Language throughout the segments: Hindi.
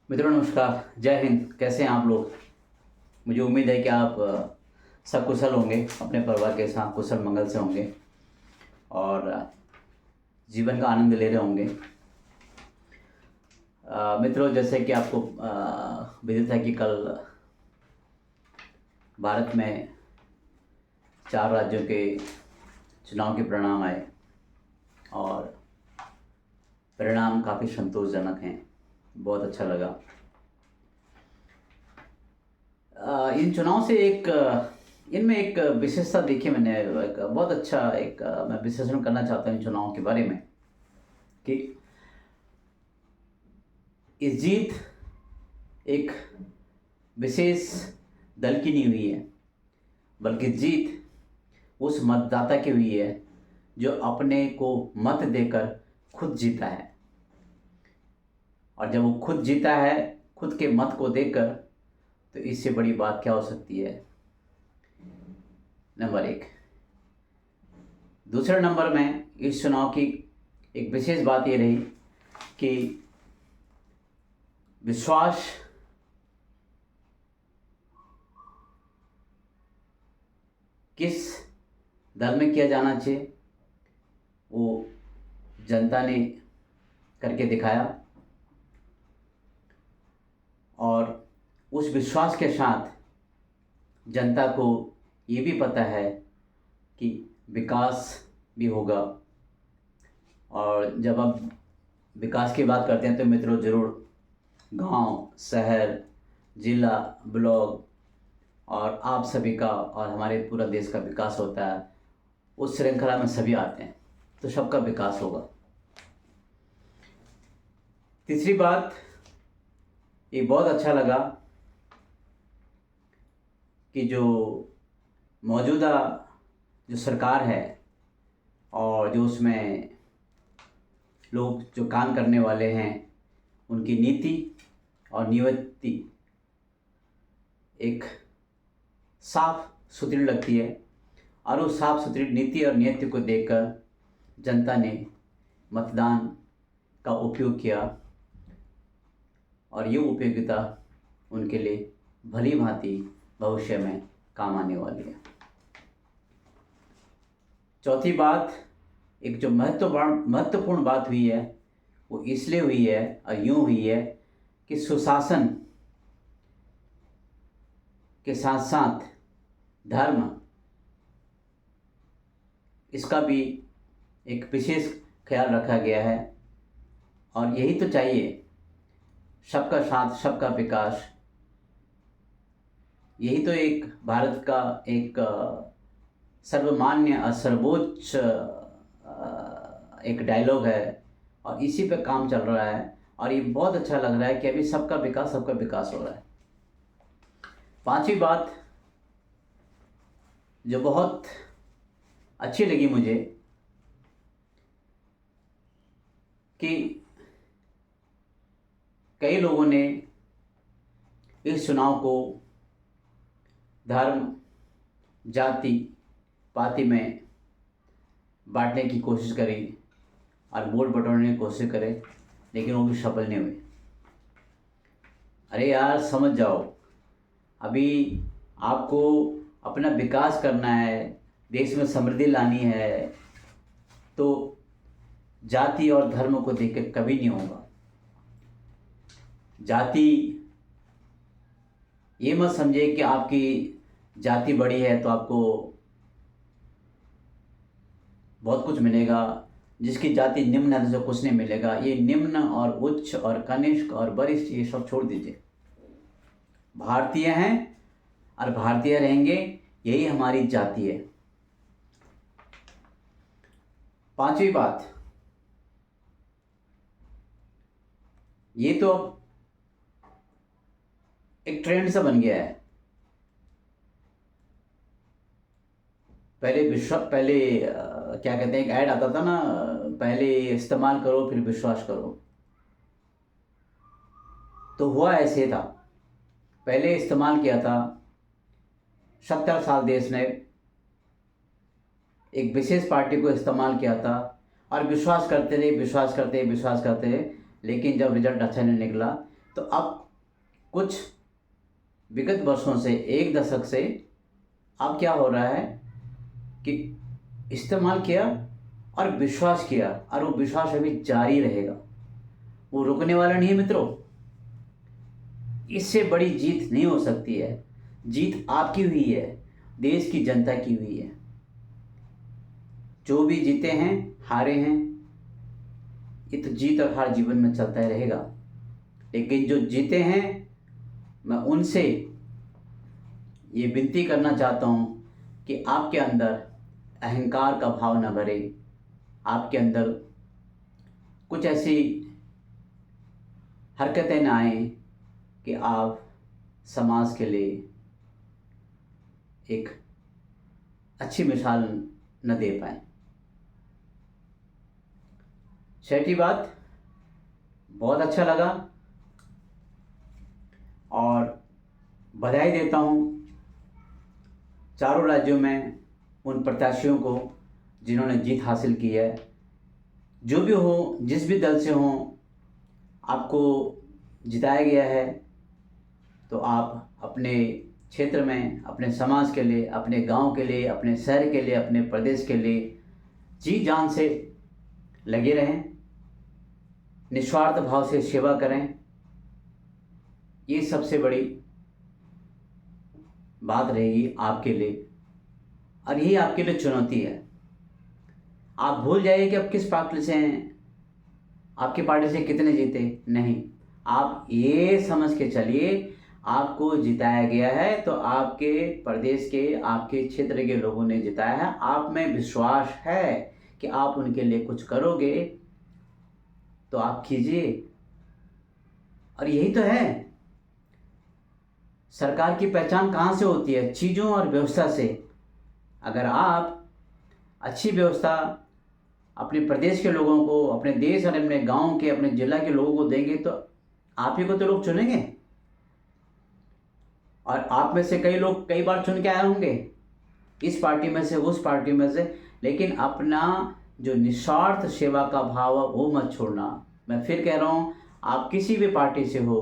मित्रों नमस्कार, जय हिंद। कैसे हैं आप लोग? मुझे उम्मीद है कि आप सकुशल होंगे, अपने परिवार के साथ कुशल मंगल से होंगे और जीवन का आनंद ले रहे होंगे। मित्रों, जैसे कि आपको विदित है कि कल भारत में 4 राज्यों के चुनाव के परिणाम आए और परिणाम काफ़ी संतोषजनक हैं। बहुत अच्छा लगा। इन चुनाव से इनमें एक विशेषता देखी मैंने। एक बहुत अच्छा मैं विश्लेषण करना चाहता हूँ इन चुनावों के बारे में कि ये जीत एक विशेष दल की नहीं हुई है, बल्कि जीत उस मतदाता की हुई है जो अपने को मत देकर खुद जीता है। और जब वो खुद जीता है, खुद के मत को देकर, तो इससे बड़ी बात क्या हो सकती है? नंबर एक। दूसरे नंबर में इस चुनाव की एक विशेष बात ये रही कि विश्वास किस दल में किया जाना चाहिए वो जनता ने करके दिखाया। और उस विश्वास के साथ जनता को ये भी पता है कि विकास भी होगा। और जब हम विकास की बात करते हैं तो मित्रों ज़रूर गांव, शहर, ज़िला, ब्लॉक और आप सभी का और हमारे पूरा देश का विकास होता है। उस श्रृंखला में सभी आते हैं, तो सबका विकास होगा। तीसरी बात, ये बहुत अच्छा लगा कि जो मौजूदा जो सरकार है और जो उसमें लोग जो काम करने वाले हैं, उनकी नीति और नियति एक साफ सुथरी लगती है। और उस साफ सुथरी नीति और नियति को देखकर जनता ने मतदान का उपयोग किया और ये उपयोगिता उनके लिए भली भांति भविष्य में काम आने वाली है। चौथी बात, एक जो महत्वपूर्ण बात हुई है वो इसलिए हुई है और यूँ हुई है कि सुशासन के साथ साथ धर्म, इसका भी एक विशेष ख्याल रखा गया है। और यही तो चाहिए, सबका साथ सबका विकास। यही तो एक भारत का एक सर्वमान्य और सर्वोच्च एक डायलॉग है और इसी पे काम चल रहा है। और ये बहुत अच्छा लग रहा है कि अभी सबका विकास हो रहा है। पांचवी बात जो बहुत अच्छी लगी मुझे कि कई लोगों ने इस चुनाव को धर्म, जाति, पाति में बांटने की कोशिश करी और वोट बटोरने की कोशिश करे, लेकिन वो भी सफल नहीं हुए। अरे यार, समझ जाओ, अभी आपको अपना विकास करना है, देश में समृद्धि लानी है, तो जाति और धर्म को देख के कभी नहीं होगा। जाति, ये मत समझिए कि आपकी जाति बड़ी है तो आपको बहुत कुछ मिलेगा, जिसकी जाति निम्न है तो कुछ नहीं मिलेगा। ये निम्न और उच्च और कनिष्ठ और वरिष्ठ ये सब छोड़ दीजिए। भारतीय हैं और भारतीय रहेंगे, यही हमारी जाति है। पांचवी बात, ये तो एक ट्रेंड सा बन गया है। पहले क्या कहते हैं, एक ऐड आता था ना, पहले इस्तेमाल करो फिर विश्वास करो। तो हुआ ऐसे था, पहले इस्तेमाल किया था, 70 साल देश ने एक विशेष पार्टी को इस्तेमाल किया था और विश्वास करते रहे, लेकिन जब रिजल्ट अच्छा नहीं निकला तो अब कुछ विगत वर्षों से, एक दशक से अब क्या हो रहा है कि इस्तेमाल किया और विश्वास किया, और वो विश्वास अभी जारी रहेगा, वो रुकने वाला नहीं है मित्रों। इससे बड़ी जीत नहीं हो सकती है। जीत आपकी हुई है, देश की जनता की हुई है। जो भी जीते हैं, हारे हैं, ये तो जीत और हार जीवन में चलता ही रहेगा। लेकिन जो जीते हैं, मैं उनसे ये विनती करना चाहता हूँ कि आपके अंदर अहंकार का भाव न भरे, आपके अंदर कुछ ऐसी हरकतें न आए कि आप समाज के लिए एक अच्छी मिसाल न दे पाए। छठी बात, बहुत अच्छा लगा और बधाई देता हूँ चारों राज्यों में उन प्रत्याशियों को जिन्होंने जीत हासिल की है। जो भी हो, जिस भी दल से हो, आपको जिताया गया है, तो आप अपने क्षेत्र में, अपने समाज के लिए, अपने गांव के लिए, अपने शहर के लिए, अपने प्रदेश के लिए जी जान से लगे रहें, निस्वार्थ भाव से सेवा करें। ये सबसे बड़ी बात रहेगी आपके लिए, और यही आपके लिए चुनौती है। आप भूल जाइए कि आप किस पार्टी से हैं, आपकी पार्टी से कितने जीते, नहीं। आप ये समझ के चलिए, आपको जिताया गया है तो आपके प्रदेश के, आपके क्षेत्र के लोगों ने जिताया है। आप में विश्वास है कि आप उनके लिए कुछ करोगे, तो आप कीजिए। और यही तो है, सरकार की पहचान कहाँ से होती है? चीज़ों और व्यवस्था से। अगर आप अच्छी व्यवस्था अपने प्रदेश के लोगों को, अपने देश और अपने गांव के, अपने जिला के लोगों को देंगे, तो आप ही को तो लोग चुनेंगे। और आप में से कई लोग कई बार चुन के आए होंगे, इस पार्टी में से, उस पार्टी में से, लेकिन अपना जो निस्वार्थ सेवा का भाव है वो मत छोड़ना। मैं फिर कह रहा हूँ, आप किसी भी पार्टी से हो,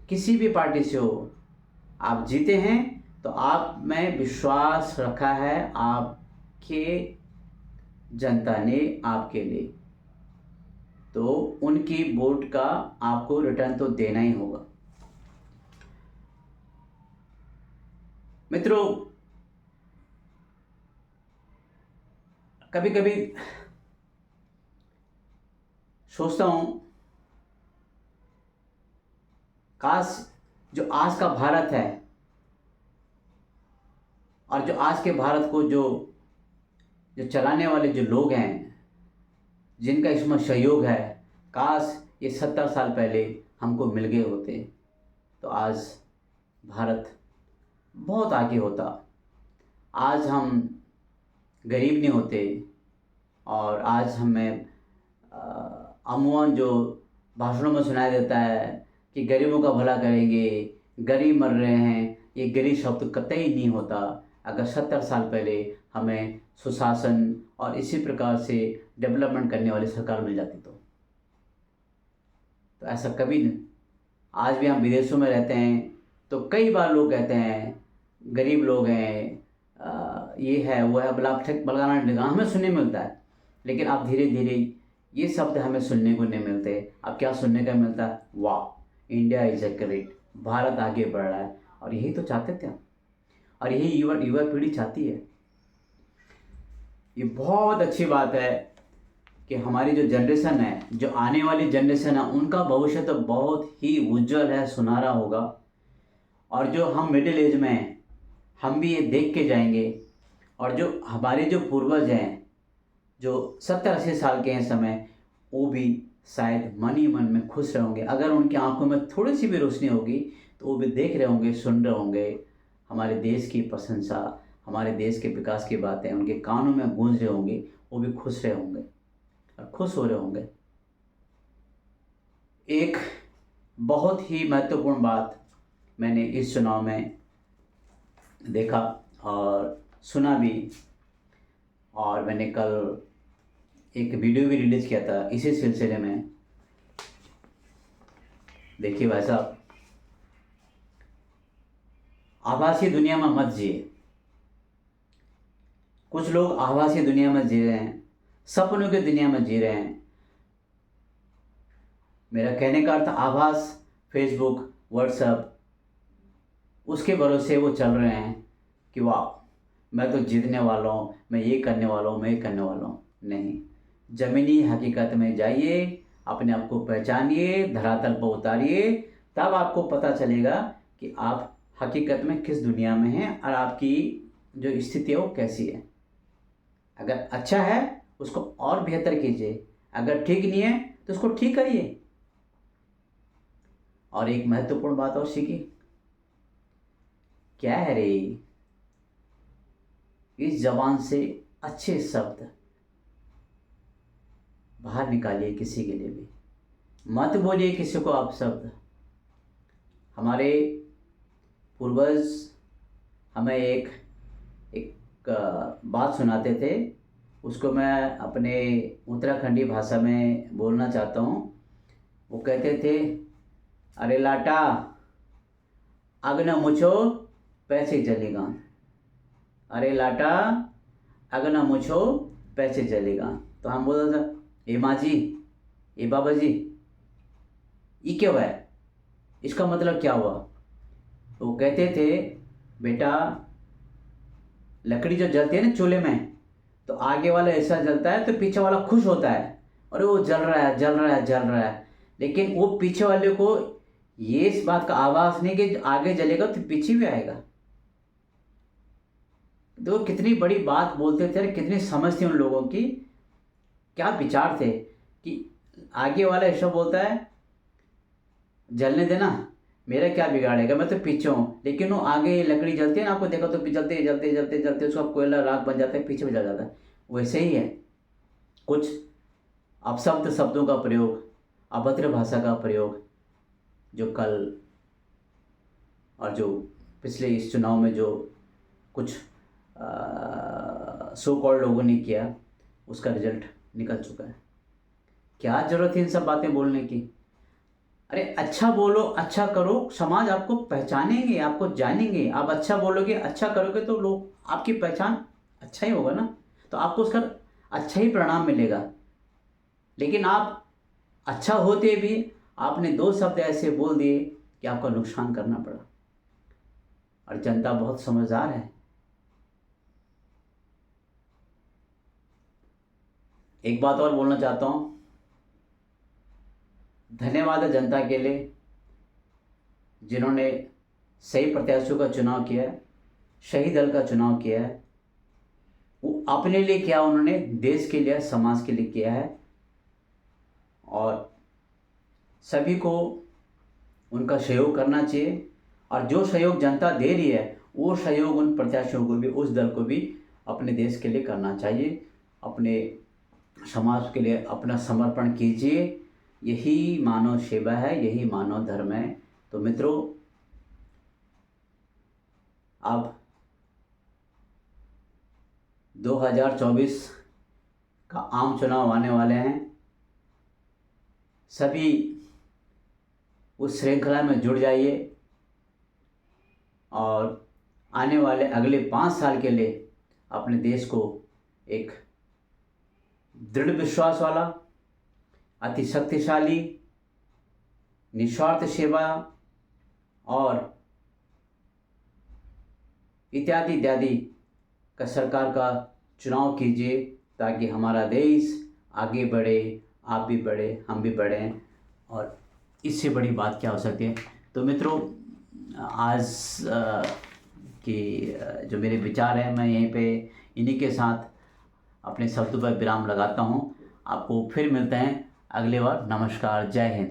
किसी भी पार्टी से हो, आप जीते हैं तो आप में विश्वास रखा है आपके जनता ने आपके लिए, तो उनकी वोट का आपको रिटर्न तो देना ही होगा। मित्रों, कभी कभी सोचता हूं, काश जो आज का भारत है और जो आज के भारत को जो चलाने वाले जो लोग हैं, जिनका इसमें सहयोग है, काश ये 70 साल पहले हमको मिल गए होते, तो आज भारत बहुत आगे होता। आज हम गरीब नहीं होते, और आज हमें अमूमन जो भाषणों में सुनाया देता है कि गरीबों का भला करेंगे, गरीब मर रहे हैं, ये गरीब शब्द कतई नहीं होता अगर 70 साल पहले हमें सुशासन और इसी प्रकार से डेवलपमेंट करने वाली सरकार मिल जाती। तो ऐसा कभी नहीं। आज भी हम विदेशों में रहते हैं तो कई बार लोग कहते हैं गरीब लोग हैं, ये है वो है, बलगाना ढिगाना हमें सुनने मिलता है। लेकिन अब धीरे धीरे ये शब्द हमें सुनने को नहीं मिलते। अब क्या सुनने का मिलता है? वाह, India is a great, Bharat आगे बढ़ रहा है। और यही तो चाहते थे, और यही युवा पीढ़ी चाहती है। ये बहुत अच्छी बात है कि हमारी जो जनरेशन है, जो आने वाली जनरेशन है, उनका भविष्य तो बहुत ही उज्जवल है, सुनहरा होगा। और जो हम मिडिल एज में हैं, हम भी ये देख के जाएंगे। और जो हमारे जो पूर्वज हैं, जो 70-80 साल के हैं समय, वो भी शायद मन ही मन में खुश रहेंगे। अगर उनकी आंखों में थोड़ी सी भी रोशनी होगी तो वो भी देख रहे होंगे, सुन रहे होंगे हमारे देश की प्रशंसा, हमारे देश के विकास की बातें उनके कानों में गूंज रहे होंगे। वो भी खुश रहे होंगे और खुश हो रहे होंगे। एक बहुत ही महत्वपूर्ण बात मैंने इस चुनाव में देखा और सुना भी, और मैंने कल एक वीडियो भी रिलीज़ किया था इसी सिलसिले में, देखिए भाई साहब, आभासी दुनिया में मत जिए। कुछ लोग आभासी दुनिया में जी रहे हैं, सपनों की दुनिया में जी रहे हैं। मेरा कहने का अर्थ, आभास फेसबुक, व्हाट्सएप, उसके भरोसे वो चल रहे हैं कि वाह मैं तो जीतने वाला हूँ, मैं ये करने वाला हूँ, मैं ये करने वाला हूँ। नहीं, ज़मीनी हकीकत में जाइए, अपने आप को पहचानिए, धरातल पर उतारिए, तब आपको पता चलेगा कि आप हकीकत में किस दुनिया में हैं और आपकी जो स्थिति है वो कैसी है। अगर अच्छा है उसको और बेहतर कीजिए, अगर ठीक नहीं है तो उसको ठीक करिए। और एक महत्वपूर्ण बात और सीखी, क्या है रे, इस जबान से अच्छे शब्द बाहर निकालिए, किसी के लिए भी मत बोलिए किसी को आप शब्द। हमारे पूर्वज हमें एक बात सुनाते थे, उसको मैं अपने उत्तराखंडी भाषा में बोलना चाहता हूँ। वो कहते थे, अरे लाटा अग न मुछो पैसे जलेगा, अरे लाटा अग न मुछो पैसे जलेगा। तो हम बोलते था, ए माँ जी, ए बाबा जी, ये क्या हुआ है, इसका मतलब क्या हुआ। तो वो कहते थे, बेटा लकड़ी जो जलती है ना चूल्हे में, तो आगे वाला ऐसा जलता है तो पीछे वाला खुश होता है, और वो जल रहा है जल रहा है जल रहा है, लेकिन वो पीछे वाले को ये इस बात का आभास नहीं कि आगे जलेगा तो पीछे भी आएगा। तो कितनी बड़ी बात बोलते थे और कितनी समझ थी उन लोगों की, क्या विचार थे कि आगे वाला ऐसा बोलता है जलने देना, मेरा क्या बिगाड़ेगा, मैं तो पीछे हूँ, लेकिन वो आगे लकड़ी जलती है ना, आपको देखो तो जलते जलते जलते जलते उसका कोयला राख बन जाता है, पीछे में जल जाता है। वैसे ही है, कुछ अपशब्द शब्दों का प्रयोग, अभद्र भाषा का प्रयोग, जो कल और जो पिछले इस चुनाव में जो कुछ सो कॉल्ड लोगों ने किया, उसका रिजल्ट निकल चुका है। क्या ज़रूरत है इन सब बातें बोलने की। अरे अच्छा बोलो, अच्छा करो, समाज आपको पहचानेंगे, आपको जानेंगे। आप अच्छा बोलोगे, अच्छा करोगे तो लोग आपकी पहचान अच्छा ही होगा ना, तो आपको उसका अच्छा ही परिणाम मिलेगा। लेकिन आप अच्छा होते भी आपने दो शब्द ऐसे बोल दिए कि आपका नुकसान करना पड़ा। और जनता बहुत समझदार है। एक बात और बोलना चाहता हूँ, धन्यवाद है जनता के लिए जिन्होंने सही प्रत्याशियों का चुनाव किया है, सही दल का चुनाव किया है। वो अपने लिए किया, उन्होंने देश के लिए, समाज के लिए किया है, और सभी को उनका सहयोग करना चाहिए। और जो सहयोग जनता दे रही है वो सहयोग उन प्रत्याशियों को भी, उस दल को भी अपने देश के लिए करना चाहिए। अपने समाज के लिए अपना समर्पण कीजिए, यही मानव सेवा है, यही मानव धर्म है। तो मित्रों, अब 2024 का आम चुनाव आने वाले हैं। सभी उस श्रृंखला में जुड़ जाइए और आने वाले अगले 5 साल के लिए अपने देश को एक दृढ़ विश्वास वाला, अति शक्तिशाली, निस्वार्थ सेवा और इत्यादि इत्यादि का सरकार का चुनाव कीजिए, ताकि हमारा देश आगे बढ़े, आप भी बढ़े, हम भी बढ़ें। और इससे बड़ी बात क्या हो सकती है। तो मित्रों, आज की जो मेरे विचार हैं, मैं यहीं पे इन्हीं के साथ अपने शब्दों पर विराम लगाता हूँ। आपको फिर मिलते हैं अगले बार। नमस्कार, जय हिंद।